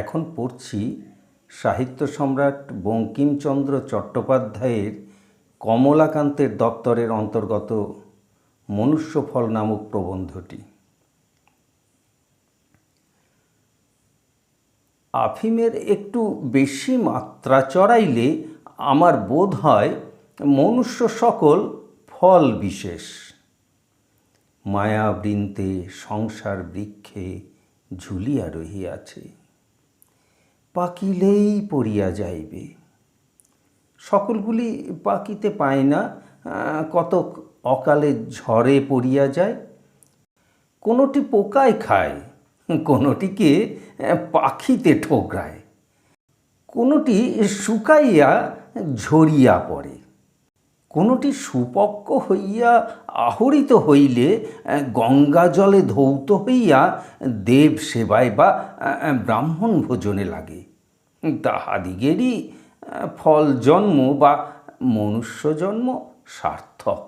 এখন পড়ছি সাহিত্য সম্রাট বঙ্কিমচন্দ্র চট্টোপাধ্যায়ের কমলাকান্তের দপ্তরের অন্তর্গত মনুষ্যফল নামক প্রবন্ধটি। আফিমের একটু বেশি মাত্রা চড়াইলে আমার বোধ হয় মনুষ্য সকল ফল বিশেষ। মায়াবৃন্তে সংসার বৃক্ষে ঝুলিয়া রহিয়াছে, পাকিলেই পড়িয়া যাইবে। সকলগুলি পাকিতে পায় না, কতক অকালে ঝড়ে পড়িয়া যায়। কোনোটি পোকায় খায়, কোনোটিকে পাখিতে ঠোকরায়, কোনোটি শুকাইয়া ঝরিয়া পড়ে, কোনোটি সুপক্ক হইয়া আহরিত হইলে গঙ্গা জলে ধৌত হইয়া দেব সেবায় বা ব্রাহ্মণ ভোজনে লাগে। তাহাদিগেরই ফল জন্ম বা মনুষ্য জন্ম সার্থক।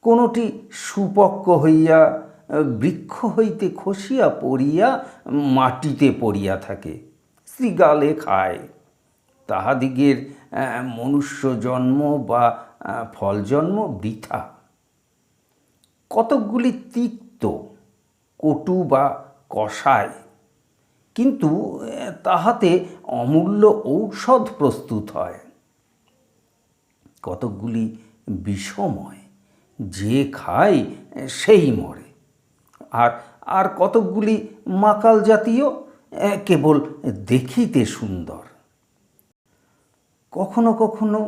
কোনোটি সুপক্ক হইয়া বৃক্ষ হইতে খসিয়া পড়িয়া মাটিতে পড়িয়া থাকে, শৃগালে খায়। তাহাদিগের মনুষ্য জন্ম বা ফল জন্ম বৃথা। কতকগুলি তিক্ত, কটু বা কষায়, কিন্তু তাহাতে অমূল্য ঔষধ প্রস্তুত হয়। কতকগুলি বিষময়, যে খায় সেই মরে। আর কতকগুলি মাকাল জাতীয়, কেবল দেখিতে সুন্দর। কখনো কখনো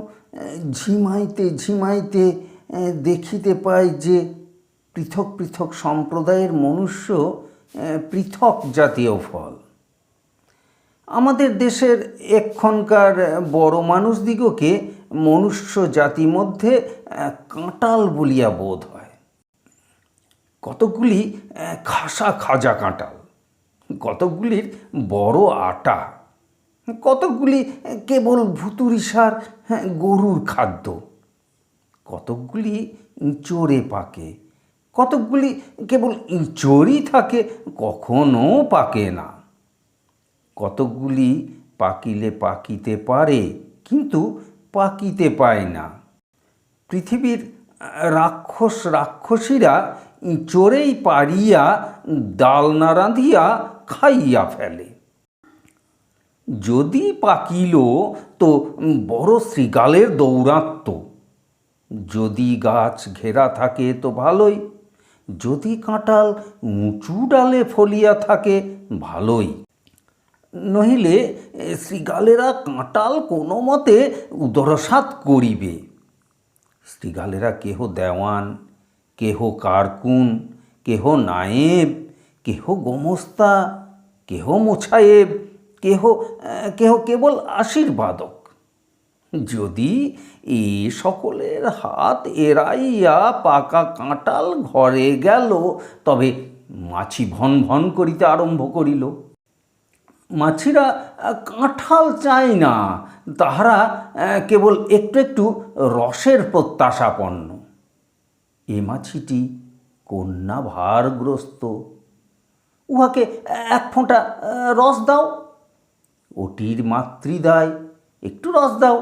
ঝিমাইতে ঝিমাইতে দেখিতে পাই যে পৃথক পৃথক সম্প্রদায়ের মনুষ্য পৃথক জাতীয় ফল। আমাদের দেশের এক্ষণকার বড় মানুষদিগকে মনুষ্য জাতি মধ্যে কাঁটাল বলিয়া বোধ হয়। কতকগুলি খাসা খাজা কাঁটাল, কতকগুলির বড় আটা, কতকগুলি কেবল ভুতুরিসার গরুর খাদ্য, কতকগুলি ইঁচড়ে পাকে, কতকগুলি কেবল ইঁচড়ই থাকে, কখনো পাকে না। কতকগুলি পাকিলে পাকিতে পারে, কিন্তু পাকিতে পায় না। পৃথিবীর রাক্ষস রাক্ষসীরা ইঁচড়েই পারিয়া ডাল না রাঁধিয়া খাইয়া ফেলে। যদি পাকিল তো বড় শৃগালের দৌরাত্ম্য। যদি গাছ ঘেরা থাকে তো ভালোই, যদি কাঁঠাল উঁচু ডালে ফলিয়া থাকে ভালোই। নহিলে শৃগালেরা কাঁঠাল কোনো মতে উদরসাৎ করিবে। শৃগালেরা কেহ দেওয়ান, কেহ কারকুন, কেহ নায়েব, কেহ গোমস্তা, কেহ মোছায়েব, কেহ কেহ কেবল আশীর্বাদক। যদি এ সকলের হাত এড়াইয়া পাকা কাঁঠাল ঘরে গেল, তবে মাছি ভন ভন করিতে আরম্ভ করিল। মাছিরা কাঁঠাল চায় না, তাহারা কেবল একটু একটু রসের প্রত্যাশাপন্ন। এ মাছিটি কন্যা ভারগ্রস্ত, উহাকে এক ফোঁটা রস দাও। ওটির মাতৃদায়, একটু রস দাও।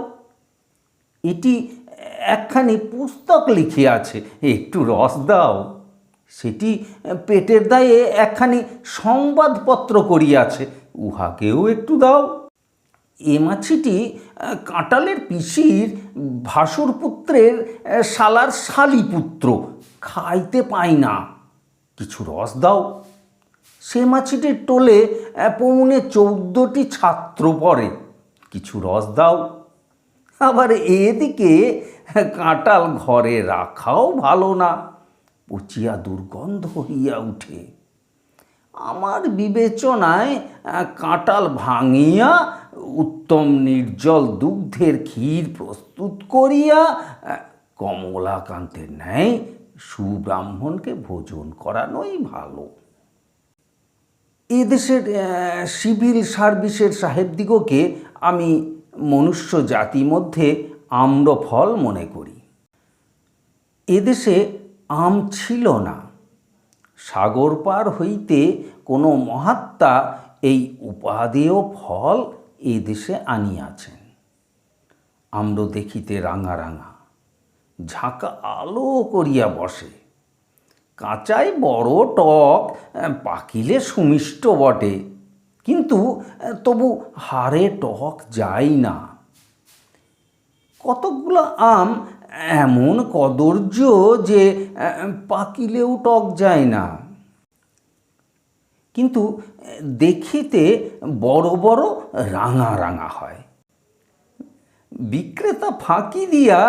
এটি একখানি পুস্তক লিখিয়াছে, একটু রস দাও। সেটি পেটের দায়ে একখানি সংবাদপত্র করিয়াছে, উহাকেও একটু দাও। এ মাছিটি কাঁঠালের পিসির ভাসুর পুত্রের শালার শালিপুত্র, খাইতে পায় না, কিছু রস দাও। সে মাছিটির টোলে পৌনে 14টি ছাত্র পড়ে, কিছু রস দাও। আবার এদিকে কাঁঠাল ঘরে রাখাও ভালো না, পচিয়া দুর্গন্ধ হইয়া উঠে। আমার বিবেচনায় কাঁঠাল ভাঙিয়া উত্তম নির্জল দুগ্ধের ক্ষীর প্রস্তুত করিয়া কমলাকান্তের ন্যায় সুব্রাহ্মণকে ভোজন করানোই ভালো। এদেশের সিভিল সার্ভিসের সাহেবদিগকে আমি মনুষ্য জাতি মধ্যে আম্রফল মনে করি। এদেশে আম ছিল না। সাগর পার হইতে কোনো মহাত্মা এই উপাদেয় ফল এ দেশে আনিয়াছেন। আম্র দেখিতে রাঙা রাঙা, ঝাঁকা আলো করিয়া বসে। কাঁচায় বড় টক, পাকিলে সুমিষ্ট বটে, কিন্তু তবু হারে টক যায় না। কতকগুলো আম এমন কদর্য যে পাকিলেও টক যায় না, কিন্তু দেখিতে বড় বড় রাঙা রাঙা হয়। বিক্রেতা ফাঁকি দিয়া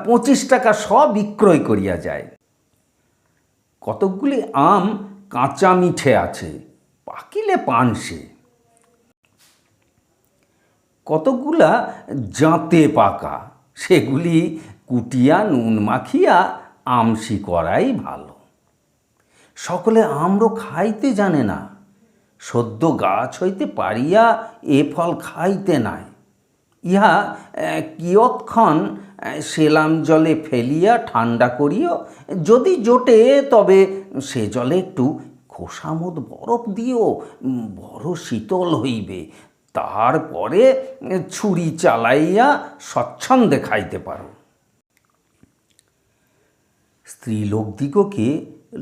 25 টাকা সব বিক্রয় করিয়া যায়। কতকগুলি আম কাঁচা মিঠে আছে, পাকিলে পানসে। কতকগুলা জাঁতে পাকা, সেগুলি কুটিয়া নুন মাখিয়া আমসি করাই ভালো। সকলে আম্র খাইতে জানে না, সদ্য গাছ হইতে পারিয়া এ ফল খাইতে নাই। ইহা কিয়ৎক্ষণ সেলাম জলে ফেলিয়া ঠান্ডা করিও, যদি জোটে তবে সে জলে একটু খোসামোদ বরফ দিও, বড় শীতল হইবে। তারপরে ছুরি চালাইয়া স্বচ্ছন্দে খাইতে পারো। স্ত্রীলোকদিগকে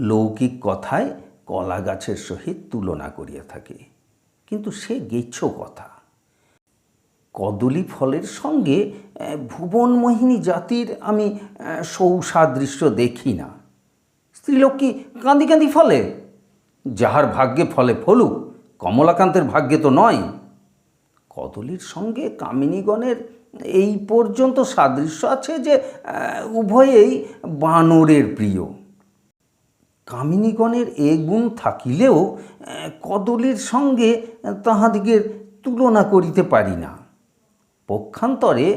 লৌকিক কথায় কলা গাছের সহিত তুলনা করিয়া থাকে, কিন্তু সে গেছ কথা। কদলী ফলের সঙ্গে ভুবনমোহিনী জাতির আমি সৌসাদৃশ্য দেখি না। স্ত্রীলোক কি কাঁদি কাঁদি ফলে? যাহার ভাগ্যে ফলে ফলুক, কমলাকান্তের ভাগ্যে তো নয়। কদলীর সঙ্গে কামিনীগণের এই পর্যন্ত সাদৃশ্য আছে যে উভয়েই বানরের প্রিয়। কামিনীগণের এ গুণ থাকিলেও কদলীর সঙ্গে তাহাদিগের তুলনা করিতে পারি না। পক্ষান্তরে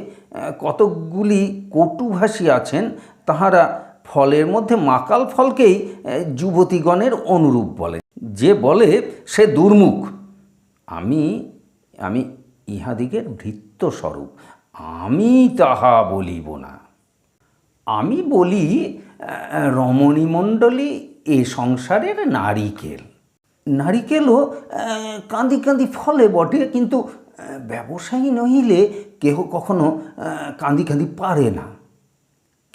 কতকগুলি কটুভাষী আছেন, তাহারা ফলের মধ্যে মাকাল ফলকেই যুবতীগণের অনুরূপ বলে। যে বলে সে দুর্মুখ। আমি আমি ইহাদিগের ভৃত্যস্বরূপ, আমি তাহা বলিব না। আমি বলি রমণীমণ্ডলী এ সংসারের নারিকেল। নারিকেলও কাঁদি কাঁদি ফলে বটে, কিন্তু ব্যবসায়ী নহিলে কেহ কখনো কাঁদি কাঁদি পারে না।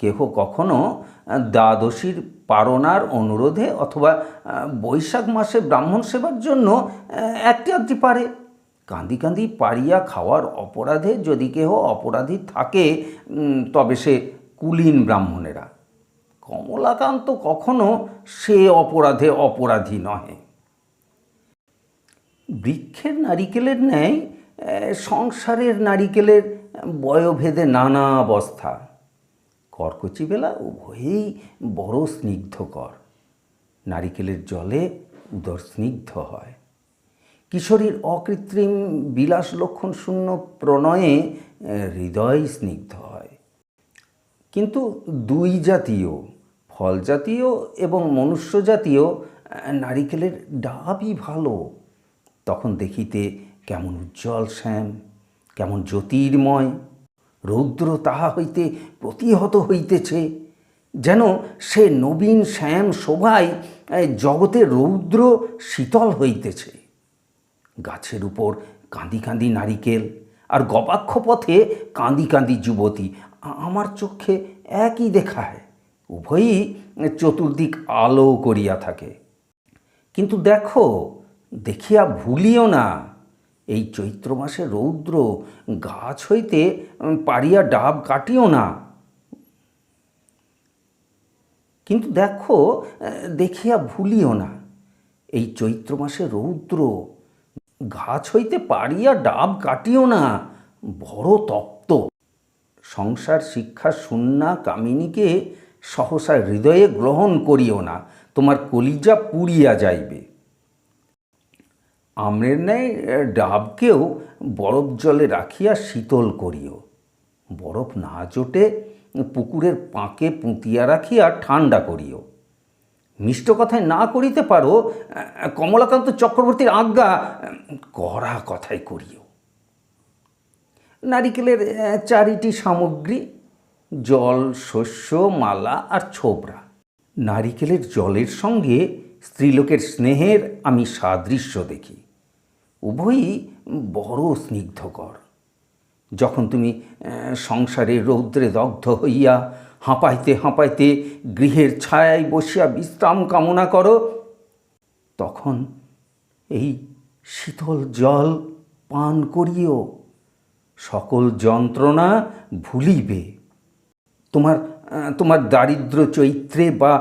কেহ কখনো দ্বাদশীর পারনার অনুরোধে অথবা বৈশাখ মাসে ব্রাহ্মণ সেবার জন্য একটি আধটি পারে। কাঁদি কাঁদি পারিয়া খাওয়ার অপরাধে যদি কেহ অপরাধী থাকে, তবে সে কুলীন ব্রাহ্মণেরা। কমলাকান্ত কখনো সে অপরাধে অপরাধী নহে। বৃক্ষের নারিকেলের ন্যায় সংসারের নারিকেলের বয়োভেদে নানা অবস্থা। কর্কচিবেলা উভয়েই বড় স্নিগ্ধকর। নারিকেলের জলে উদর স্নিগ্ধ হয়। কিশোরীর অকৃত্রিম বিলাস লক্ষণ শূন্য প্রণয়ে হৃদয় স্নিগ্ধ হয়। কিন্তু দুই জাতীয়, ফল জাতীয় এবং মনুষ্য জাতীয় নারিকেলের ডাবই ভালো। তখন দেখিতে কেমন উজ্জ্বল শ্যাম, কেমন জ্যোতির্ময়। রৌদ্র তাহা হইতে প্রতিহত হইতেছে, যেন সে নবীন শ্যাম শোভায় জগতের রৌদ্র শীতল হইতেছে। গাছের উপর কাঁদি কাঁদি নারিকেল, আর গবাক্ষ পথে কাঁদি কাঁদি যুবতী আমার চক্ষে একই দেখায়। উভয়ই চতুর্দিক আলো করিয়া থাকে। কিন্তু দেখো, দেখিয়া ভুলিও না, এই চৈত্র মাসে রৌদ্র গাছ হইতে পারিয়া ডাব কাটিও না। কিন্তু দেখো, দেখিয়া ভুলিও না, এই চৈত্র মাসে রৌদ্র গাছ হইতে পারিয়া ডাব কাটিও না, বড় তপ্ত। সংসার শিক্ষা শূন্যা কামিনীকে সহসা হৃদয়ে গ্রহণ করিও না, তোমার কলিজা পুড়িয়া যাইবে। আম্রের ন্যায় ডাবকেও বরফ জলে রাখিয়া শীতল করিও। বরফ না জোটে পুকুরের পাঁকে পুঁতিয়া রাখিয়া ঠান্ডা করিও। মিষ্ট কথায় না করিতে পারো, কমলাকান্ত চক্রবর্তীর আজ্ঞা কড়া কথায় করিও। নারিকেলের চারিটি সামগ্রী: জল, শস্য, মালা আর ছোবড়া। নারিকেলের জলের সঙ্গে স্ত্রীলোকের স্নেহের আমি সাদৃশ্য দেখি। উভয়ই বড় স্নিগ্ধকর। যখন তুমি সংসারের রৌদ্রে দগ্ধ হইয়া হাঁপাইতে হাঁপাইতে গৃহের ছায়ায় বসিয়া বিশ্রাম কামনা করো, তখন এই শীতল জল পান করিও, সকল যন্ত্রণা ভুলিবে। তোমার দারিদ্র চৈত্রে বা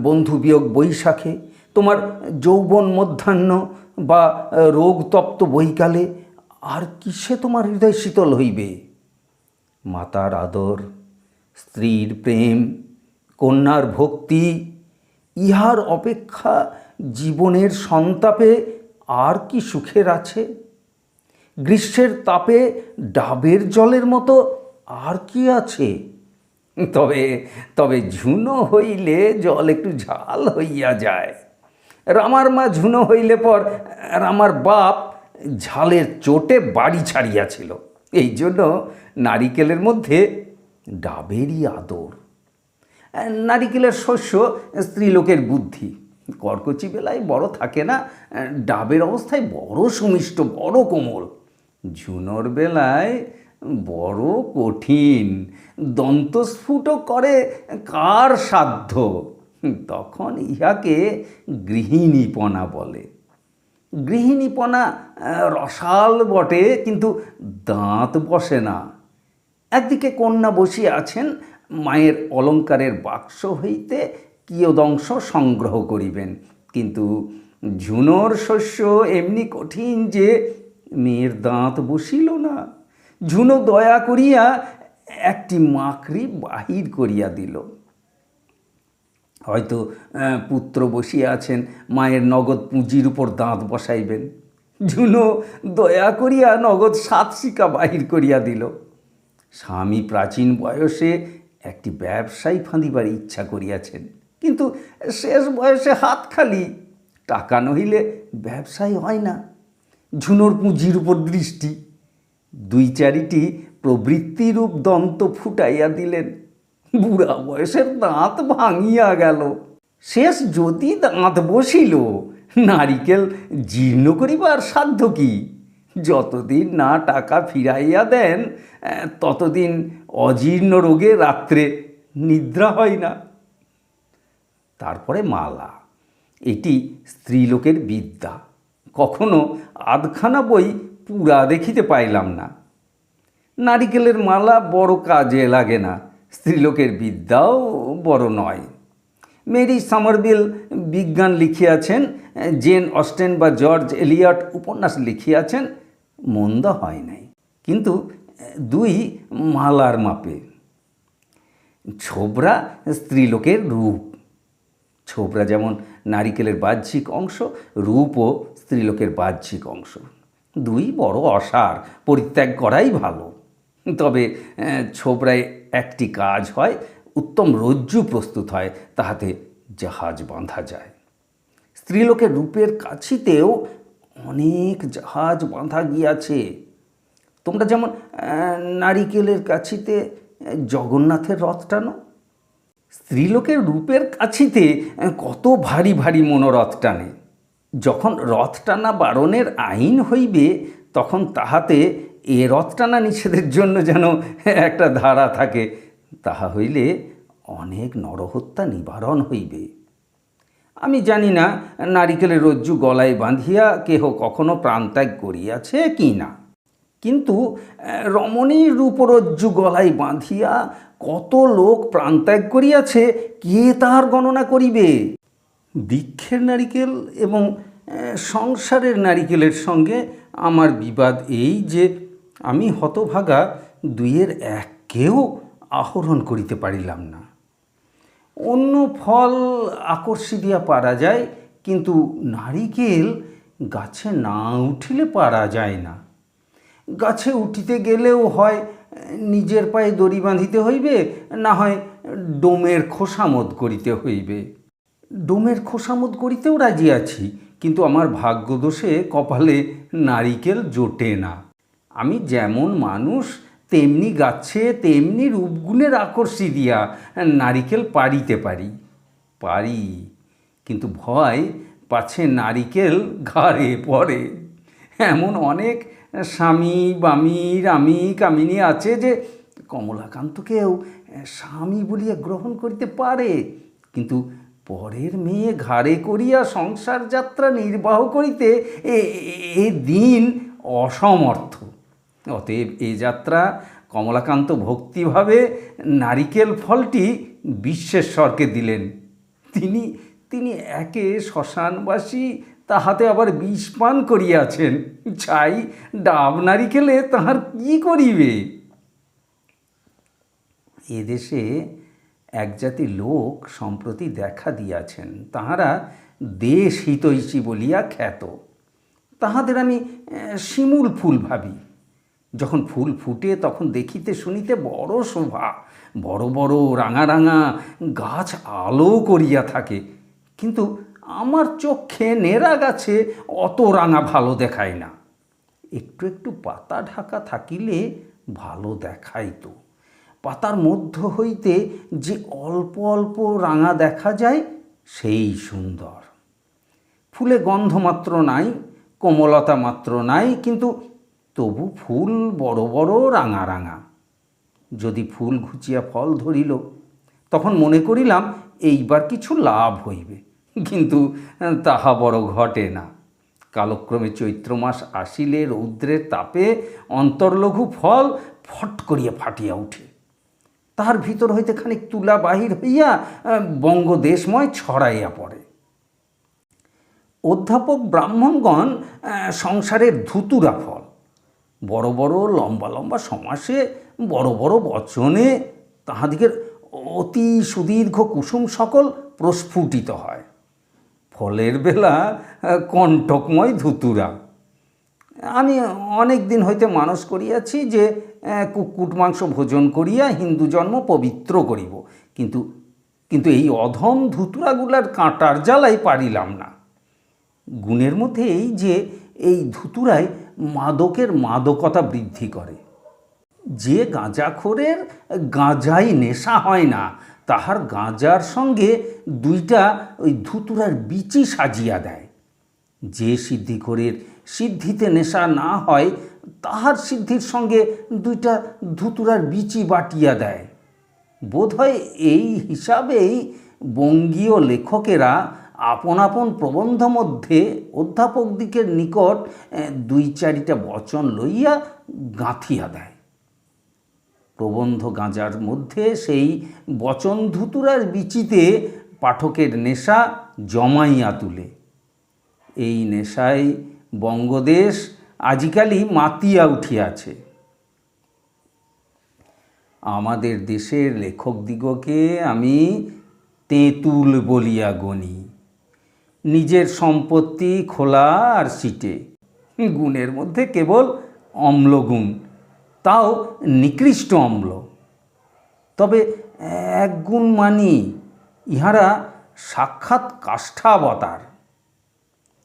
বন্ধুবিয়োগ বৈশাখে, তোমার যৌবন মধ্যাহ্ন বা রোগতপ্ত বৈকালে আর কিসে তোমার হৃদয় শীতল হইবে? মাতার আদর, স্ত্রীর প্রেম, কন্যার ভক্তি, ইহার অপেক্ষা জীবনের সন্তাপে আর কি সুখের আছে? গ্রীষ্মের তাপে ডাবের জলের মতো আর কি আছে? তবে ঝুনো হইলে জল একটু ঝাল হইয়া যায়। রামার মা ঝুনো হইলে পর রামার বাপ ঝালের চোটে বাড়ি ছাড়িয়াছিল। এই জন্য নারিকেলের মধ্যে ডাবেরই আদর। নারিকেলের শস্য স্ত্রীলোকের বুদ্ধি, কর্কচি বেলায় বড় থাকে না, ডাবের অবস্থায় বড় সুমিষ্ট, বড় কোমল। ঝুনোর বেলায় বড় কঠিন, দন্তস্ফুট করে কার সাধ্য? তখন ইহাকে গৃহিণীপনা বলে। গৃহিণীপনা রসাল বটে, কিন্তু দাঁত বসে না। একদিকে কন্যা বসিয়া আছেন, মায়ের অলঙ্কারের বাক্স হইতে কিয়দংশ সংগ্রহ করিবেন, কিন্তু ঝুনোর শস্য এমনি কঠিন যে মেয়ের দাঁত বসিল না। ঝুনো দয়া করিয়া একটি মাকড়ি বাহির করিয়া দিল। হয়তো পুত্র বসিয়া আছেন, মায়ের নগদ পুঁজির উপর দাঁত বসাইবেন। ঝুনো দয়া করিয়া নগদ 7 শিকা বাহির করিয়া দিল। স্বামী প্রাচীন বয়সে একটি ব্যবসায়ী ফাঁদিবার ইচ্ছা করিয়াছেন, কিন্তু শেষ বয়সে হাত খালি। টাকা নহিলে ব্যবসায়ী হয় না। ঝুনোর পুঁজির উপর দৃষ্টি। 2-4টি প্রবৃত্তিরূপ দন্ত ফুটাইয়া দিলেন। বুড়া বয়সের দাঁত ভাঙিয়া গেল। শেষ যদি দাঁত বসিল, নারিকেল জীর্ণ করিবার সাধ্য কি? যতদিন না টাকা ফিরাইয়া দেন, ততদিন অজীর্ণ রোগে রাত্রে নিদ্রা হয় না। তারপরে মালা, এটি স্ত্রীলোকের বিদ্যা। কখনো আধখানা বই পুরা দেখিতে পাইলাম না। নারিকেলের মালা বড় কাজে লাগে না, স্ত্রীলোকের বিদ্যাও বড় নয়। মেরি সামারভিল বিজ্ঞান লিখিয়াছেন, জেন অস্টেন বা জর্জ এলিয়ট উপন্যাস লিখিয়াছেন, মন্দ হয় নাই, কিন্তু 2 মালার মাপে। ছোবরা স্ত্রীলোকের রূপ। ছোবরা যেমন নারিকেলের বাহ্যিক অংশ, রূপও স্ত্রীলোকের বাহ্যিক অংশ। 2 বড় অসার, পরিত্যাগ করাই ভালো। তবে ছোবরায় একটি কাজ হয়, উত্তম রজ্জু প্রস্তুত হয়, তাহাতে জাহাজ বাঁধা যায়। স্ত্রীলোকের রূপের কাছিতেও অনেক জাহাজ বাঁধা গিয়াছে। তোমরা যেমন নারিকেলের কাছিতে জগন্নাথের রথ টানো, স্ত্রীলোকের রূপের কাছিতে কত ভারী ভারী মনোরথ টানে। যখন রথ টানা বারণের আইন হইবে, তখন তাহাতে এ রথ টানা নিষেধের জন্য যেন একটা ধারা থাকে। তাহা হইলে অনেক নরহত্যা নিবারণ হইবে। আমি জানি না নারিকেলের রজ্জু গলায় বাঁধিয়া কেহ কখনো প্রাণত্যাগ করিয়াছে কি না, কিন্তু রমণীর রূপরজ্জু গলায় বাঁধিয়া কত লোক প্রাণত্যাগ করিয়াছে, কে তাহার গণনা করিবে? বৃক্ষের নারিকেল এবং সংসারের নারিকেলের সঙ্গে আমার বিবাদ এই যে, আমি হতভাগা 2-এর এককেও আহরণ করিতে পারিলাম না। অন্য ফল আকর্ষি দিয়া পারা যায়, কিন্তু নারিকেল গাছে না উঠিলে পারা যায় না। গাছে উঠিতে গেলেও হয় নিজের পায়ে দড়ি বাঁধিতে হইবে, না হয় ডোমের খোসামত করিতে হইবে। ডোমের খোসামত করিতেও রাজি আছি, কিন্তু আমার ভাগ্যদোষে কপালে নারিকেল জোটে না। আমি যেমন মানুষ, তেমনি গাছে তেমনি রূপগুণের আকর্ষি দিয়া নারিকেল পারিতে পারি, কিন্তু ভয় পাছে নারিকেল ঘাড়ে পড়ে। এমন অনেক স্বামী বামী রামী কামিনী আছে যে কমলাকান্তকেও স্বামী বলিয়া গ্রহণ করিতে পারে, কিন্তু পরের মেয়ে ঘাড়ে করিয়া সংসার যাত্রা নির্বাহ করিতে এ দিন অসমর্থ। অতএব এ যাত্রা কমলাকান্ত ভক্তিভাবে নারিকেল ফলটি বিশ্বেশ্বরকে দিলেন। তিনি তিনি একে শ্মশানবাসী, তাহাতে আবার বিষ পান করিয়াছেন, চাই ডাব নারিকেলে তাহার কি করিবে। এদেশে এক জাতি লোক সম্প্রতি দেখা দিয়াছেন, তাহারা দেশ হিতৈষী বলিয়া খ্যাত। তাহাদের আমি শিমুল ফুল ভাবি। যখন ফুল ফুটে তখন দেখিতে শুনিতে বড় শোভা, বড় বড় রাঙা রাঙা গাছ আলো করিয়া থাকে, কিন্তু আমার চক্ষে নেড়া গাছে অত রাঙা ভালো দেখায় না। একটু একটু পাতা ঢাকা থাকিলে ভালো দেখাইত। পাতার মধ্য হইতে যে অল্প অল্প রাঙা দেখা যায় সেই সুন্দর। ফুলে গন্ধ মাত্র নাই, কোমলতা মাত্র নাই, কিন্তু তবু ফুল বড় বড় রাঙা রাঙা। যদি ফুল ঘুচিয়া ফল ধরিল, তখন মনে করিলাম এইবার কিছু লাভ হইবে, কিন্তু তাহা বড় ঘটে না। কালক্রমে চৈত্র মাস আসিলে রৌদ্রের তাপে অন্তর্লঘু ফল ফট করিয়া ফাটিয়া উঠে, তাহার ভিতর হইতে খানিক তুলা বাহির হইয়া বঙ্গদেশময় ছড়াইয়া পড়ে। অধ্যাপক ব্রাহ্মণগণ সংসারের ধুতুরা ফল, বড় বড় লম্বা লম্বা সমাসে বড় বড় বচনে তাহাদিগের অতি সুদীর্ঘ কুসুম সকল প্রস্ফুটিত হয়। ফলের বেলা কণ্টকময় ধুতুরা। আমি অনেক দিন হইতে মানস করিয়াছি যে কুকুট মাংস ভোজন করিয়া হিন্দু জন্ম পবিত্র করিব, কিন্তু কিন্তু এই অধম ধুতুরাগুলার কাঁটার জ্বালাই পারিলাম না। গুণের মধ্যে এই যে এই ধুতুরায় মাদকের মাদকতা বৃদ্ধি করে। যে গাঁজাখোরের গাঁজাই নেশা হয় না, তাহার গাঁজার সঙ্গে দুইটা ওই ধুতুরার বিচি সাজিয়া দেয়। যে সিদ্ধিখোরের সিদ্ধিতে নেশা না হয়, তাহার সিদ্ধির সঙ্গে দুইটা ধুতুরার বিচি বাটিয়া দেয়। বোধহয় এই হিসাবেই বঙ্গীয় লেখকেরা আপন আপন প্রবন্ধ মধ্যে অধ্যাপকদিগের নিকট দুই চারিটা বচন লইয়া গাঁথিয়া দেয়। প্রবন্ধ গাঁজার মধ্যে সেই বচন ধুতুরার বিচিতে পাঠকের নেশা জমাইয়া তুলে। এই নেশায় বঙ্গদেশ আজিকালি মাতিয়া উঠিয়াছে। আমাদের দেশের লেখকদিগকে আমি তেঁতুল বলিয়া গণি। নিজের সম্পত্তি খোলা আর সিটে, গুণের মধ্যে কেবল অম্লগুণ, তাও নিকৃষ্ট অম্ল। তবে এক গুণ মানি, ইহারা সাক্ষাৎ কাষ্ঠাবতার।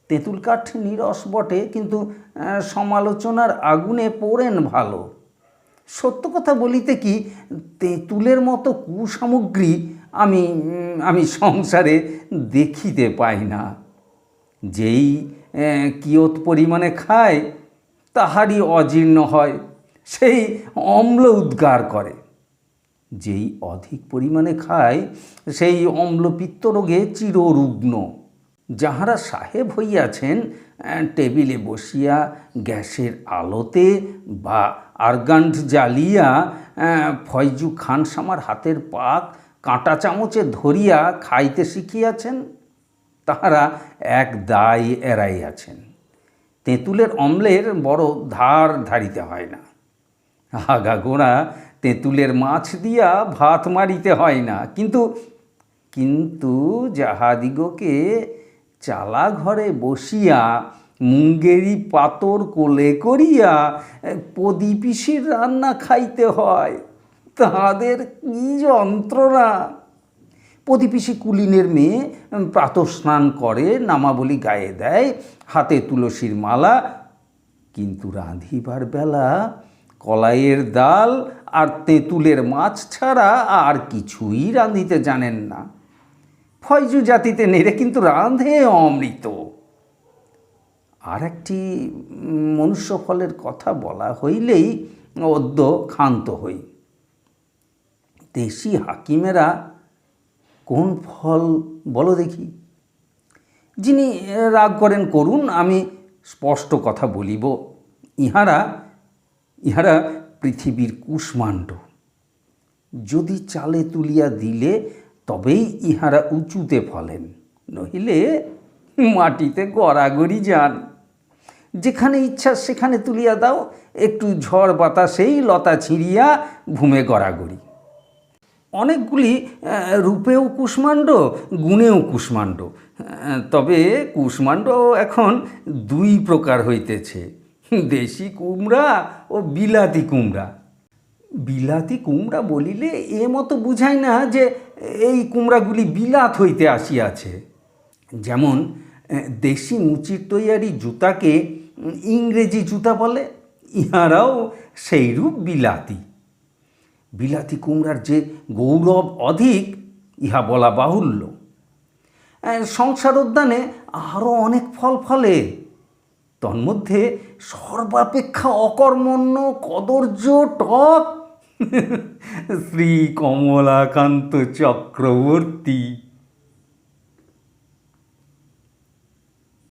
তেঁতুল কাঠ নিরস বটে, কিন্তু সমালোচনার আগুনে পোড়েন ভালো। সত্য কথা বলিতে কি, তেঁতুলের মতো কুসামগ্রী আমি সংসারে দেখিতে পাই না। যেই কিয়ত পরিমাণে খায় তাহারই অজীর্ণ হয়, সেই অম্ল উদ্গার করে। যেই অধিক পরিমাণে খায় সেই অম্লপিত্ত রোগে চিররুগ্ন। যাহারা সাহেব হইয়াছেন, টেবিলে বসিয়া গ্যাসের আলোতে বা আর্গান্ড জ্বালিয়া ফয়জু খানসামার হাতের পাক কাঁটা চামচে ধরিয়া খাইতে শিখিয়াছেন, তাহারা এক দায় এড়াইয়াছেন। তেঁতুলের অম্লের বড় ধার ধারিতে হয় না। আগাগোড়া তেঁতুলের মাছ দিয়া ভাত মারিতে হয় না, কিন্তু যাহাদিগকে চালা ঘরে বসিয়া মুঙ্গেরি পাতর কোলে করিয়া পদিপিসির রান্না খাইতে হয়, তাহাদের কি যন্ত্রণা। পদিপিসি কুলিনের মেয়ে প্রাতঃস্নান করে, নামাবলী গায়ে দেয়, হাতে তুলসীর মালা, কিন্তু রাঁধিবার বেলা কলাইয়ের ডাল আর তেঁতুলের মাছ ছাড়া আর কিছুই রাঁধিতে জানেন না। ফয়জু জাতিতে নেড়ে কিন্তু রাঁধে অমৃত। আর একটি মনুষ্য ফলের কথা বলা হইলেই অদ্য ক্ষান্ত হই। দেশি হাকিমেরা কোন ফল বলো দেখি? যিনি রাগ করেন করুন, আমি স্পষ্ট কথা বলিব। ইহারা পৃথিবীর কুষ্মাণ্ড। যদি চালে তুলিয়া দিলে তবেই ইহারা উঁচুতে ফলেন, নহিলে মাটিতে গড়াগড়ি যান। যেখানে ইচ্ছা সেখানে তুলিয়া দাও, একটু ঝড় বাতাসেই লতা ছিঁড়িয়া ভূমে গড়াগড়ি। অনেকগুলি রূপেও কুষ্মাণ্ড, গুণেও কুষ্মাণ্ড। তবে কুষ্মাণ্ড এখন দুই প্রকার হইতেছে, দেশি কুমড়া ও বিলাতি কুমড়া। বিলাতি কুমড়া বলিলে এ মতো বুঝায় না যে এই কুমড়াগুলি বিলাত হইতে আসিয়াছে। যেমন দেশি মুচির তৈয়ারি জুতাকে ইংরেজি জুতা বলে, ইহারাও সেইরূপ বিলাতি। বিলাতি কুমড়ার যে গৌরব অধিক, ইহা বলা বাহুল্য। সংসার উদ্যানে আরও অনেক ফল ফলে, তন্মধ্যে সর্বাপেক্ষা অকর্মণ্য কদর্য টক শ্রী কমলাকান্ত চক্রবর্তী।